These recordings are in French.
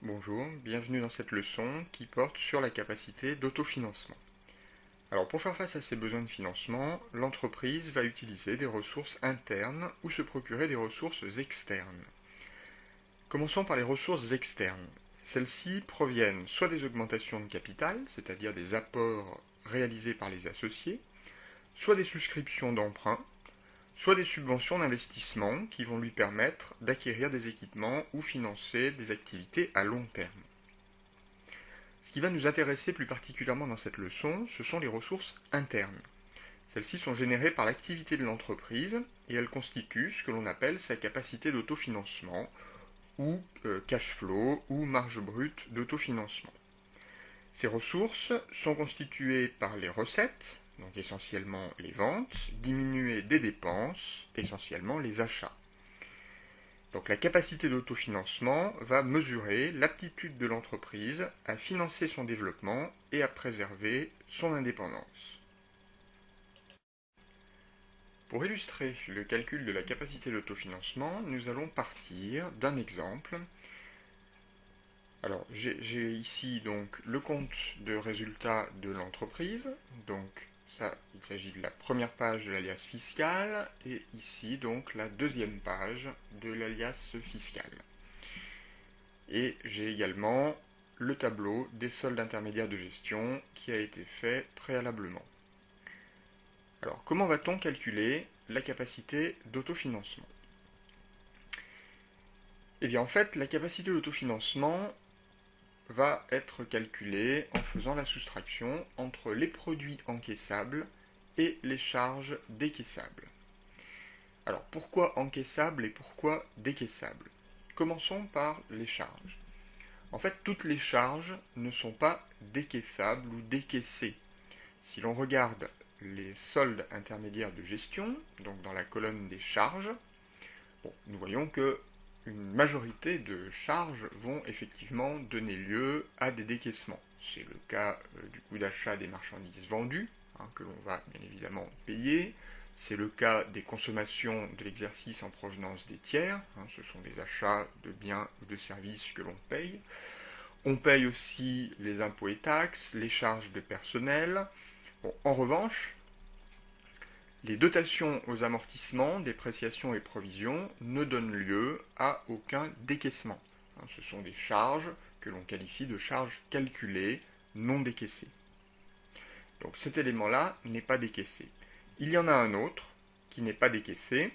Bonjour, bienvenue dans cette leçon qui porte sur la capacité d'autofinancement. Alors pour faire face à ses besoins de financement, l'entreprise va utiliser des ressources internes ou se procurer des ressources externes. Commençons par les ressources externes. Celles-ci proviennent soit des augmentations de capital, c'est-à-dire des apports réalisés par les associés, soit des souscriptions d'emprunts, soit des subventions d'investissement qui vont lui permettre d'acquérir des équipements ou financer des activités à long terme. Ce qui va nous intéresser plus particulièrement dans cette leçon, ce sont les ressources internes. Celles-ci sont générées par l'activité de l'entreprise et elles constituent ce que l'on appelle sa capacité d'autofinancement ou cash flow ou marge brute d'autofinancement. Ces ressources sont constituées par les recettes, donc essentiellement les ventes, diminuées des dépenses, essentiellement les achats. Donc la capacité d'autofinancement va mesurer l'aptitude de l'entreprise à financer son développement et à préserver son indépendance. Pour illustrer le calcul de la capacité d'autofinancement, nous allons partir d'un exemple. Alors j'ai ici donc le compte de résultat de l'entreprise, donc ça, il s'agit de la première page de l'alias fiscal, et ici donc la deuxième page de l'alias fiscal. Et j'ai également le tableau des soldes intermédiaires de gestion qui a été fait préalablement. Alors, comment va-t-on calculer la capacité d'autofinancement? Eh bien, en fait, la capacité d'autofinancement va être calculée en faisant la soustraction entre les produits encaissables et les charges décaissables. Alors, pourquoi encaissables et pourquoi décaissables? Commençons par les charges. En fait, toutes les charges ne sont pas décaissables ou décaissées. Si l'on regarde les soldes intermédiaires de gestion, donc dans la colonne des charges, nous voyons que une majorité de charges vont effectivement donner lieu à des décaissements. C'est le cas du coût d'achat des marchandises vendues, que l'on va bien évidemment payer. C'est le cas des consommations de l'exercice en provenance des tiers, ce sont des achats de biens ou de services que l'on paye. On paye aussi les impôts et taxes, les charges de personnel. En revanche, les dotations aux amortissements, dépréciations et provisions ne donnent lieu à aucun décaissement. Ce sont des charges que l'on qualifie de charges calculées, non décaissées. Donc cet élément-là n'est pas décaissé. Il y en a un autre qui n'est pas décaissé.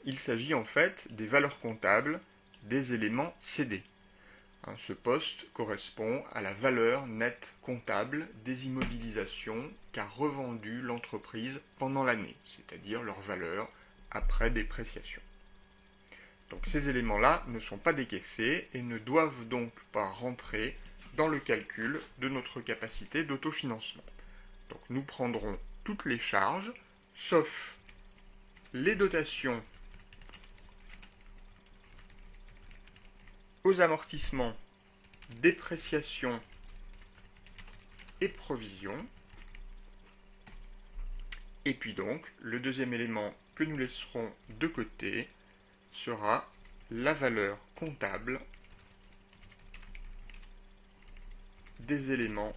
Il s'agit en fait des valeurs comptables des éléments cédés. Ce poste correspond à la valeur nette comptable des immobilisations qu'a revendues l'entreprise pendant l'année, c'est-à-dire leur valeur après dépréciation. Donc ces éléments-là ne sont pas décaissés et ne doivent donc pas rentrer dans le calcul de notre capacité d'autofinancement. Donc nous prendrons toutes les charges, sauf les dotations aux amortissements, dépréciation et provisions. Et puis donc, le deuxième élément que nous laisserons de côté sera la valeur comptable des éléments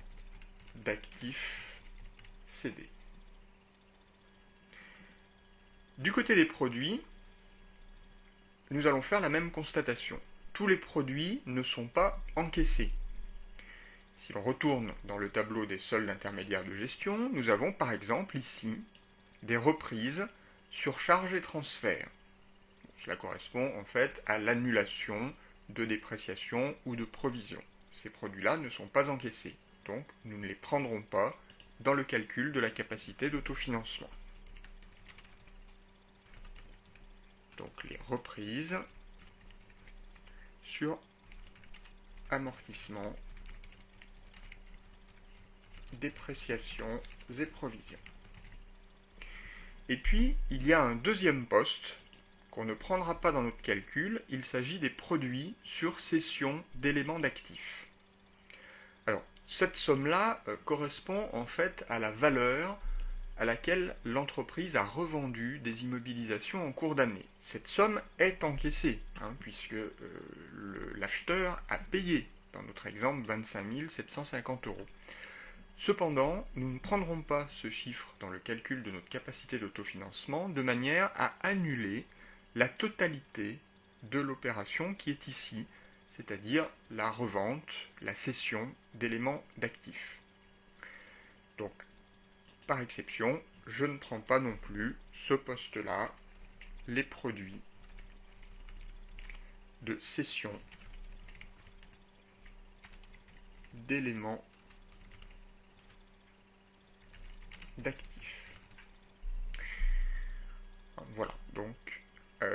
d'actifs cédés. Du côté des produits, nous allons faire la même constatation. Tous les produits ne sont pas encaissés. Si l'on retourne dans le tableau des soldes intermédiaires de gestion, nous avons par exemple ici des reprises sur charges et transferts. Cela correspond en fait à l'annulation de dépréciation ou de provision. Ces produits-là ne sont pas encaissés, donc nous ne les prendrons pas dans le calcul de la capacité d'autofinancement. Donc les reprises sur amortissement, dépréciations et provisions. Et puis, il y a un deuxième poste qu'on ne prendra pas dans notre calcul, il s'agit des produits sur cession d'éléments d'actifs. Alors, cette somme-là correspond en fait à la valeur à laquelle l'entreprise a revendu des immobilisations en cours d'année. Cette somme est encaissée, puisque l'acheteur a payé, dans notre exemple, 25 750 €. Cependant, nous ne prendrons pas ce chiffre dans le calcul de notre capacité d'autofinancement de manière à annuler la totalité de l'opération qui est ici, c'est-à-dire la revente, la cession d'éléments d'actifs. Donc, par exception, je ne prends pas non plus ce poste-là, les produits de cession d'éléments d'actifs. Voilà, donc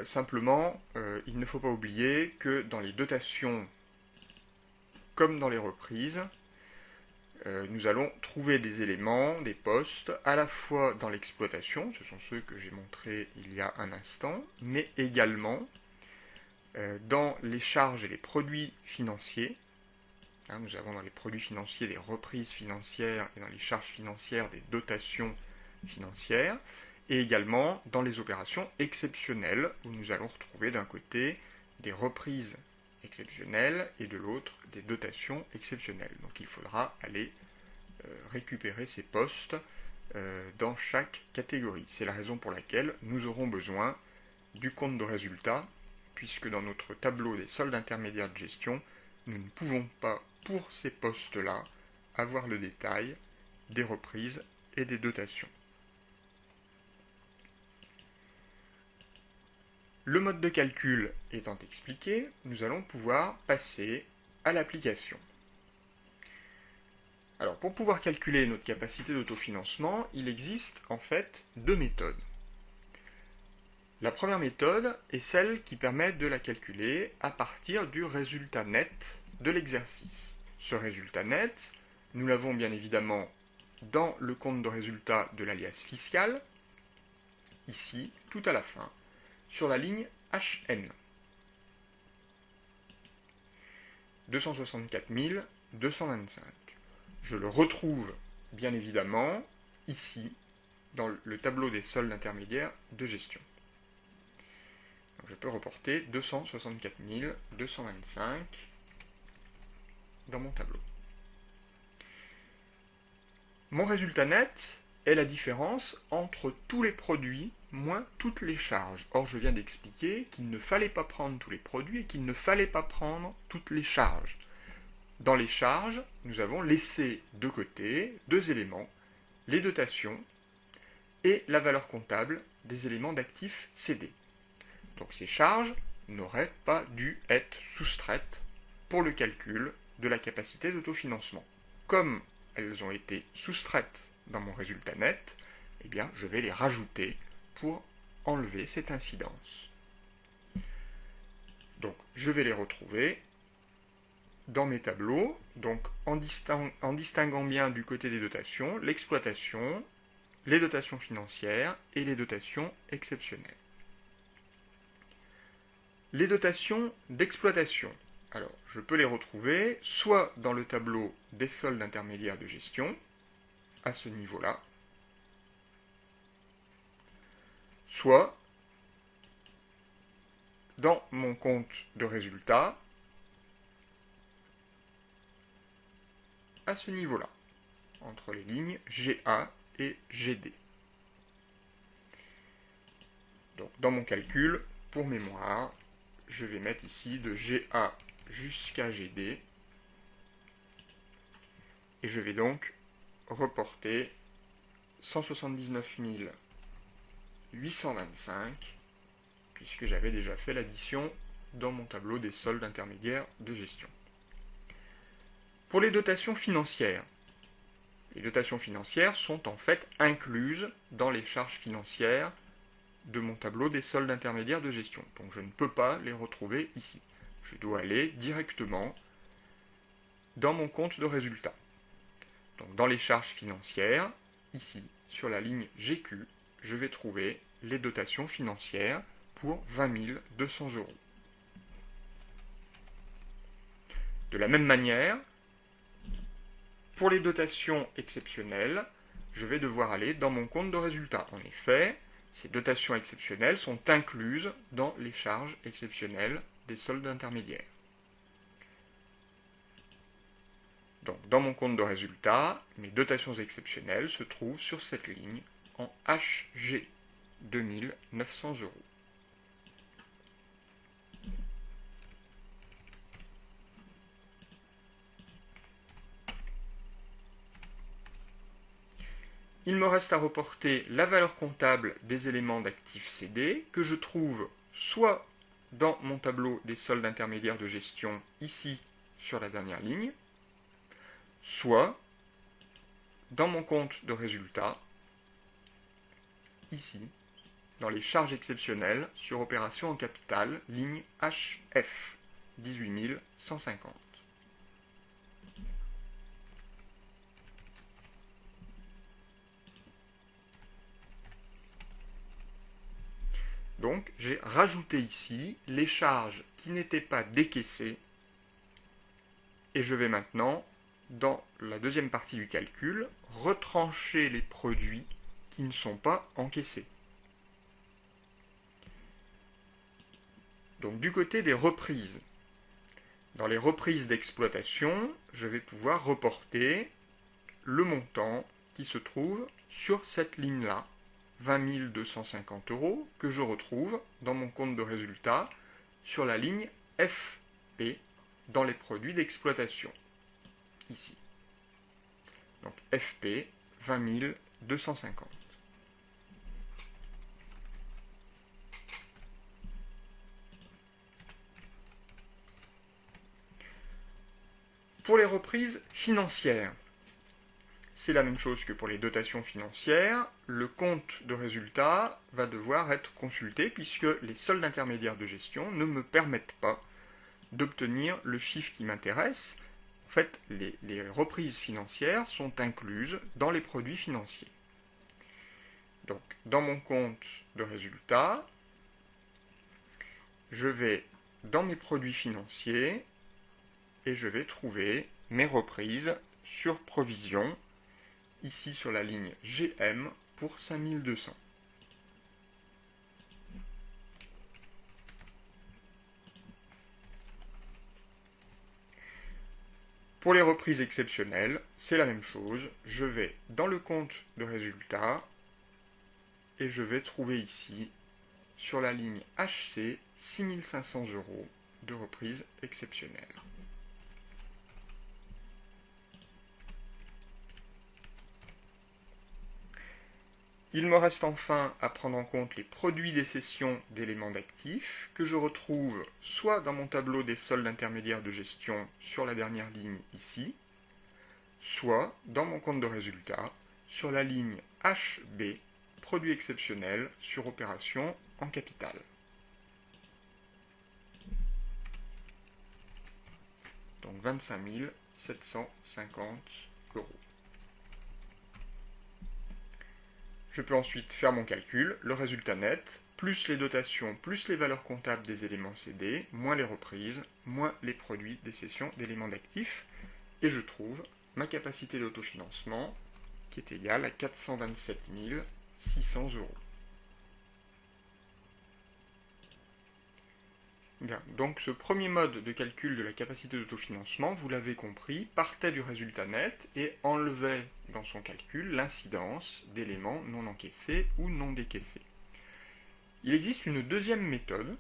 simplement, il ne faut pas oublier que dans les dotations, comme dans les reprises, nous allons trouver des éléments, des postes, à la fois dans l'exploitation, ce sont ceux que j'ai montrés il y a un instant, mais également dans les charges et les produits financiers. Nous avons dans les produits financiers des reprises financières et dans les charges financières des dotations financières, et également dans les opérations exceptionnelles, où nous allons retrouver d'un côté des reprises exceptionnelles et de l'autre des dotations exceptionnelles. Donc il faudra aller récupérer ces postes dans chaque catégorie. C'est la raison pour laquelle nous aurons besoin du compte de résultat, puisque dans notre tableau des soldes intermédiaires de gestion, nous ne pouvons pas, pour ces postes-là, avoir le détail des reprises et des dotations. Le mode de calcul étant expliqué, nous allons pouvoir passer à l'application. Alors, pour pouvoir calculer notre capacité d'autofinancement, il existe en fait deux méthodes. La première méthode est celle qui permet de la calculer à partir du résultat net de l'exercice. Ce résultat net, nous l'avons bien évidemment dans le compte de résultat de l'alias fiscal, ici, tout à la fin, sur la ligne HN. 264 225. Je le retrouve bien évidemment ici, dans le tableau des soldes intermédiaires de gestion. Donc je peux reporter 264 225 dans mon tableau. Mon résultat net est la différence entre tous les produits moins toutes les charges. Or, je viens d'expliquer qu'il ne fallait pas prendre tous les produits et qu'il ne fallait pas prendre toutes les charges. Dans les charges, nous avons laissé de côté deux éléments, les dotations et la valeur comptable des éléments d'actifs cédés. Donc ces charges n'auraient pas dû être soustraites pour le calcul de la capacité d'autofinancement. Comme elles ont été soustraites dans mon résultat net, eh bien, je vais les rajouter pour enlever cette incidence. Donc, je vais les retrouver dans mes tableaux, donc en distinguant bien du côté des dotations, l'exploitation, les dotations financières et les dotations exceptionnelles. Les dotations d'exploitation. Alors, je peux les retrouver soit dans le tableau des soldes intermédiaires de gestion, à ce niveau-là, soit dans mon compte de résultat, à ce niveau-là, entre les lignes GA et GD. Donc, dans mon calcul, pour mémoire, je vais mettre ici de GA jusqu'à GD, et je vais donc reporter 179 825, puisque j'avais déjà fait l'addition dans mon tableau des soldes intermédiaires de gestion. Pour les dotations financières sont en fait incluses dans les charges financières de mon tableau des soldes intermédiaires de gestion. Donc je ne peux pas les retrouver ici. Je dois aller directement dans mon compte de résultat. Donc dans les charges financières, ici, sur la ligne GQ, je vais trouver les dotations financières pour 20 200 €. De la même manière, pour les dotations exceptionnelles, je vais devoir aller dans mon compte de résultat. En effet, ces dotations exceptionnelles sont incluses dans les charges exceptionnelles des soldes intermédiaires. Donc, dans mon compte de résultat, mes dotations exceptionnelles se trouvent sur cette ligne en HG, 2900 €. Il me reste à reporter la valeur comptable des éléments d'actifs cédés que je trouve soit dans mon tableau des soldes intermédiaires de gestion, ici sur la dernière ligne, soit dans mon compte de résultat, ici, dans les charges exceptionnelles sur opération en capital, ligne HF, 18 150. Donc, j'ai rajouté ici les charges qui n'étaient pas décaissées et je vais maintenant, dans la deuxième partie du calcul, retrancher les produits qui ne sont pas encaissés. Donc, du côté des reprises, dans les reprises d'exploitation, je vais pouvoir reporter le montant qui se trouve sur cette ligne-là, 20 250 €, que je retrouve dans mon compte de résultat sur la ligne FP dans les produits d'exploitation, ici. Donc FP, 20 250. Pour les reprises financières, c'est la même chose que pour les dotations financières. Le compte de résultat va devoir être consulté puisque les soldes intermédiaires de gestion ne me permettent pas d'obtenir le chiffre qui m'intéresse. En fait, les reprises financières sont incluses dans les produits financiers. Donc, dans mon compte de résultat, je vais dans mes produits financiers et je vais trouver mes reprises sur provision, ici sur la ligne GM pour 5200. Pour les reprises exceptionnelles, c'est la même chose. Je vais dans le compte de résultat et je vais trouver ici, sur la ligne HC, 6500 € de reprises exceptionnelles. Il me reste enfin à prendre en compte les produits des cessions d'éléments d'actifs que je retrouve soit dans mon tableau des soldes intermédiaires de gestion sur la dernière ligne ici, soit dans mon compte de résultat sur la ligne HB, produits exceptionnels sur opération en capital. Donc 25 750 €. Je peux ensuite faire mon calcul, le résultat net, plus les dotations, plus les valeurs comptables des éléments cédés, moins les reprises, moins les produits des cessions d'éléments d'actifs, et je trouve ma capacité d'autofinancement qui est égale à 427 600 €. Bien, donc ce premier mode de calcul de la capacité d'autofinancement, vous l'avez compris, partait du résultat net et enlevait dans son calcul l'incidence d'éléments non encaissés ou non décaissés. Il existe une deuxième méthode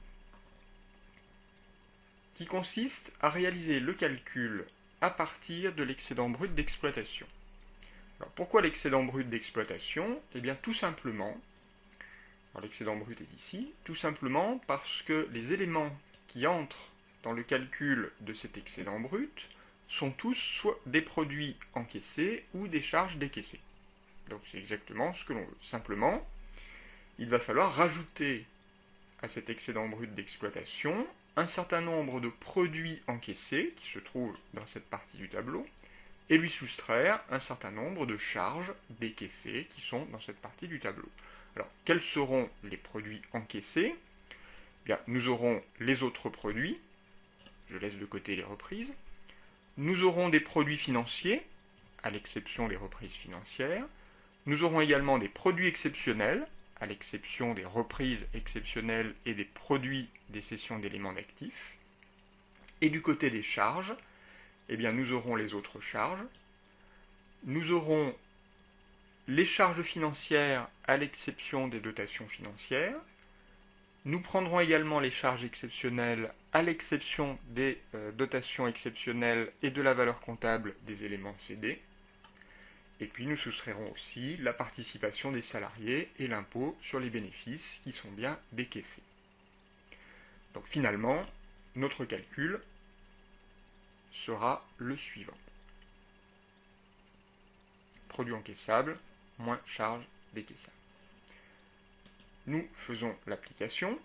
qui consiste à réaliser le calcul à partir de l'excédent brut d'exploitation. Alors pourquoi l'excédent brut d'exploitation? Eh bien tout simplement, l'excédent brut est ici, tout simplement parce que les éléments qui entrent dans le calcul de cet excédent brut sont tous soit des produits encaissés ou des charges décaissées. Donc c'est exactement ce que l'on veut. Simplement, il va falloir rajouter à cet excédent brut d'exploitation un certain nombre de produits encaissés qui se trouvent dans cette partie du tableau et lui soustraire un certain nombre de charges décaissées qui sont dans cette partie du tableau. Alors, quels seront les produits encaissés? Bien, nous aurons les autres produits, je laisse de côté les reprises, nous aurons des produits financiers, à l'exception des reprises financières, Nous aurons également des produits exceptionnels, à l'exception des reprises exceptionnelles et des produits des cessions d'éléments d'actifs. Et du côté des charges, eh bien, nous aurons les autres charges. Nous aurons les charges financières à l'exception des dotations financières. Nous prendrons également les charges exceptionnelles à l'exception des dotations exceptionnelles et de la valeur comptable des éléments cédés. Et puis nous soustrairons aussi la participation des salariés et l'impôt sur les bénéfices qui sont bien décaissés. Donc finalement, notre calcul sera le suivant. Produit encaissable moins charge décaissable. Nous faisons l'application.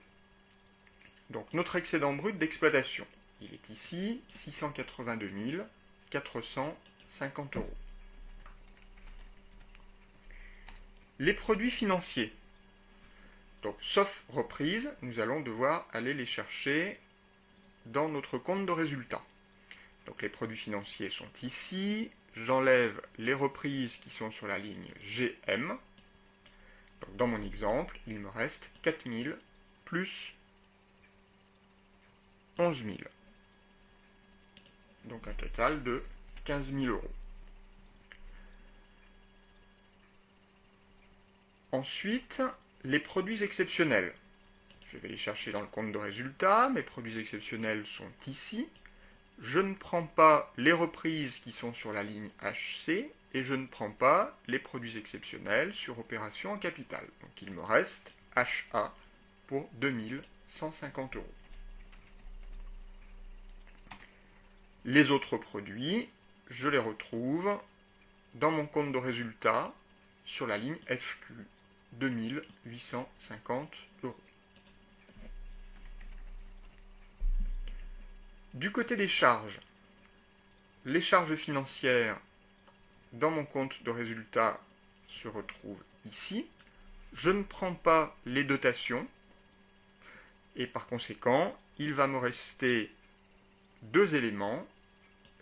Donc notre excédent brut d'exploitation, il est ici 682 450 €. Les produits financiers. Donc sauf reprise, nous allons devoir aller les chercher dans notre compte de résultat. Donc les produits financiers sont ici. J'enlève les reprises qui sont sur la ligne GM. Donc dans mon exemple, il me reste 4000 plus 11 000. Donc un total de 15 000 €. Ensuite, les produits exceptionnels. Je vais les chercher dans le compte de résultat. Mes produits exceptionnels sont ici. Je ne prends pas les reprises qui sont sur la ligne HC et je ne prends pas les produits exceptionnels sur opération en capital. Donc il me reste HA pour 2150 €. Les autres produits, je les retrouve dans mon compte de résultat sur la ligne FQ, 2850 €. Du côté des charges, les charges financières dans mon compte de résultat se retrouvent ici. Je ne prends pas les dotations et par conséquent, il va me rester deux éléments,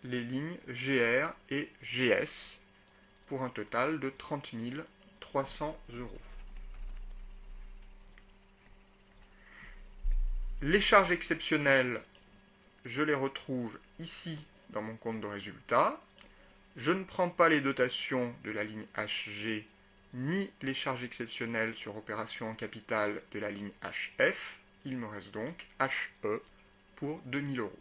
les lignes GR et GS, pour un total de 30 300 €. Les charges exceptionnelles, je les retrouve ici dans mon compte de résultat. Je ne prends pas les dotations de la ligne HG ni les charges exceptionnelles sur opération en capital de la ligne HF. Il me reste donc HE pour 2000 €.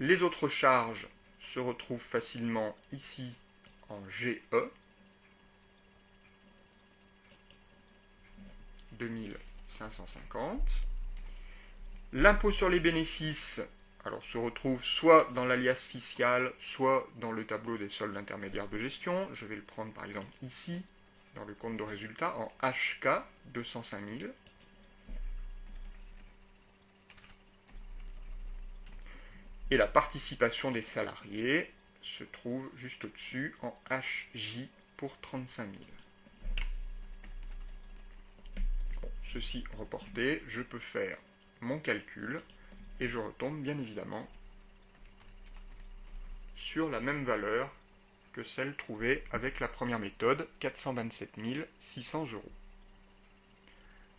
Les autres charges se retrouvent facilement ici en GE, 2550. L'impôt sur les bénéfices se retrouve soit dans l'alias fiscal, soit dans le tableau des soldes intermédiaires de gestion. Je vais le prendre par exemple ici, dans le compte de résultat, en HK, 205 000. Et la participation des salariés se trouve juste au-dessus en HJ pour 35 000. Bon, ceci reporté, je peux faire mon calcul et je retombe bien évidemment sur la même valeur que celle trouvée avec la première méthode, 427 600 €.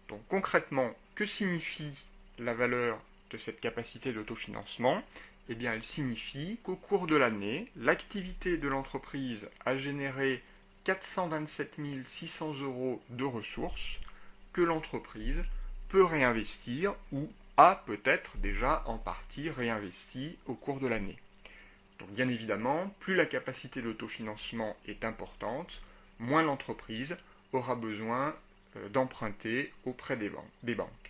Donc concrètement, que signifie la valeur de cette capacité d'autofinancement? Eh bien, elle signifie qu'au cours de l'année, l'activité de l'entreprise a généré 427 600 € de ressources que l'entreprise peut réinvestir ou a peut-être déjà en partie réinvesti au cours de l'année. Donc bien évidemment, plus la capacité d'autofinancement est importante, moins l'entreprise aura besoin d'emprunter auprès des banques.